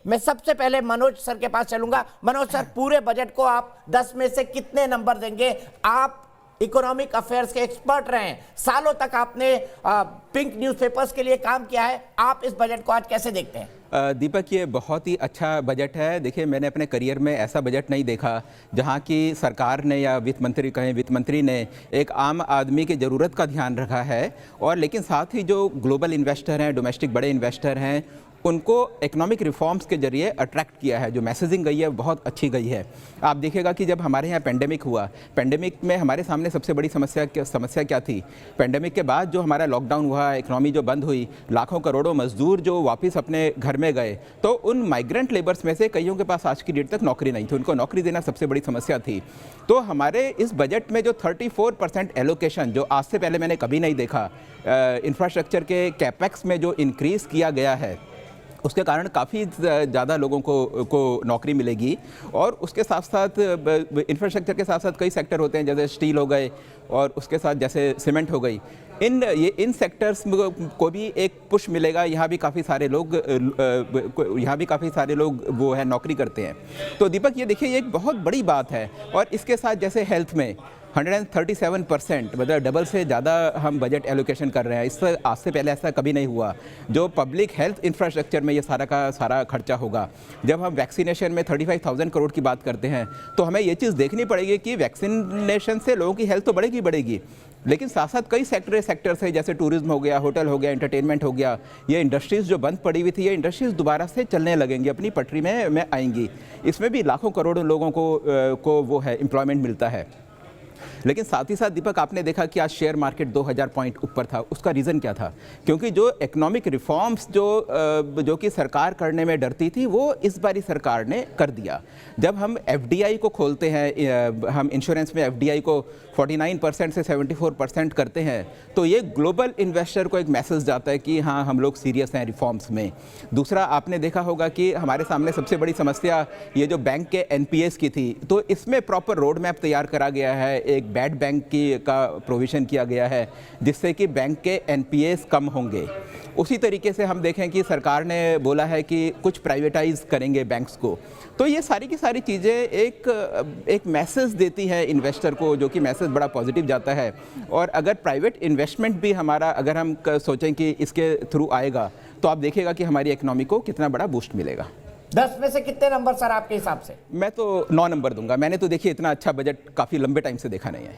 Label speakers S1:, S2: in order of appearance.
S1: मैं सबसे पहले मनोज सर के पास चलूंगा। मनोज सर, पूरे बजट को आप 10 में से कितने नंबर देंगे? आप इकोनॉमिक अफेयर्स के एक्सपर्ट रहे हैं, सालों तक आपने पिंक न्यूज़पेपर्स के लिए काम किया है, आप इस बजट को आज कैसे देखते हैं?
S2: दीपक, ये बहुत ही अच्छा बजट है। देखिए, मैंने अपने करियर में ऐसा बजट नहीं देखा जहां की सरकार ने या वित्त मंत्री ने एक आम आदमी की ज़रूरत का ध्यान रखा है, और लेकिन साथ ही जो ग्लोबल इन्वेस्टर हैं, डोमेस्टिक बड़े इन्वेस्टर हैं, उनको इकोनॉमिक रिफॉर्म्स के जरिए अट्रैक्ट किया है। जो मैसेजिंग गई है बहुत अच्छी गई है। आप देखिएगा कि जब हमारे यहाँ पेंडेमिक हुआ, पेंडेमिक में हमारे सामने सबसे बड़ी समस्या क्या थी? पेंडेमिक के बाद जो हमारा लॉकडाउन हुआ, इकोनॉमी जो बंद हुई, लाखों करोड़ों मजदूर जो वापस अपने घर में गए, तो उन माइग्रेंट लेबर्स में से कईयों के पास आज की डेट तक नौकरी नहीं थी, उनको नौकरी देना सबसे बड़ी समस्या थी। तो हमारे इस बजट में जो 34% एलोकेशन, जो आज से पहले मैंने कभी नहीं देखा, इंफ्रास्ट्रक्चर के कैपेक्स में जो इंक्रीज़ किया गया है, उसके कारण काफ़ी ज़्यादा लोगों को नौकरी मिलेगी। और उसके साथ साथ इंफ्रास्ट्रक्चर के साथ साथ कई सेक्टर होते हैं, जैसे स्टील हो गए और उसके साथ जैसे सीमेंट हो गई, इन सेक्टर्स को भी एक पुश मिलेगा। यहाँ भी काफ़ी सारे लोग वो है नौकरी करते हैं। तो दीपक, ये देखिए, ये एक बहुत बड़ी बात है। और इसके साथ जैसे हेल्थ में 137%, मतलब डबल से ज़्यादा हम बजट एलोकेशन कर रहे हैं। इससे आज से पहले ऐसा कभी नहीं हुआ। जो पब्लिक हेल्थ इंफ्रास्ट्रक्चर में ये सारा का सारा खर्चा होगा। जब हम वैक्सीनेशन में 35,000 करोड़ की बात करते हैं, तो हमें ये चीज़ देखनी पड़ेगी कि वैक्सीनेशन से लोगों की हेल्थ तो बढ़ेगी, लेकिन साथ साथ कई सेक्टर्स है, जैसे टूरिज्म हो गया, होटल हो गया, एंटरटेनमेंट हो गया। ये इंडस्ट्रीज़ जो बंद पड़ी हुई थी, ये इंडस्ट्रीज़ दोबारा से चलने लगेंगी, अपनी पटरी में आएंगी। इसमें भी लाखों करोड़ों लोगों को वो है एम्प्लॉयमेंट मिलता है। लेकिन साथ ही साथ दीपक, आपने देखा कि आज शेयर मार्केट 2000 पॉइंट ऊपर था। उसका रीज़न क्या था? क्योंकि जो इकोनॉमिक रिफॉर्म्स जो कि सरकार करने में डरती थी, वो इस बारी सरकार ने कर दिया। जब हम एफडीआई को खोलते हैं, हम इंश्योरेंस में एफडीआई को 49% से 74% करते हैं, तो ये ग्लोबल इन्वेस्टर को एक मैसेज जाता है कि हाँ, हम लोग सीरियस हैं रिफॉर्म्स में। दूसरा, आपने देखा होगा कि हमारे सामने सबसे बड़ी समस्या ये जो बैंक के एनपीएस की थी, तो इसमें प्रॉपर रोड मैप तैयार करा गया है। एक बैड बैंक का प्रोविज़न किया गया है, जिससे कि बैंक के एनपीएस कम होंगे। उसी तरीके से हम देखें कि सरकार ने बोला है कि कुछ प्राइवेटाइज करेंगे बैंक्स को। तो ये सारी की सारी चीज़ें एक मैसेज देती है इन्वेस्टर को, जो कि मैसेज बड़ा पॉजिटिव जाता है। और अगर प्राइवेट इन्वेस्टमेंट भी हमारा, अगर हम सोचें कि इसके थ्रू आएगा, तो आप देखिएगा कि हमारी इकोनॉमी को कितना बड़ा बूस्ट मिलेगा।
S1: 10 में से कितने नंबर सर आपके हिसाब से?
S2: मैं तो 9 नंबर दूंगा। मैंने तो देखिए इतना अच्छा बजट काफ़ी लंबे टाइम से देखा नहीं है।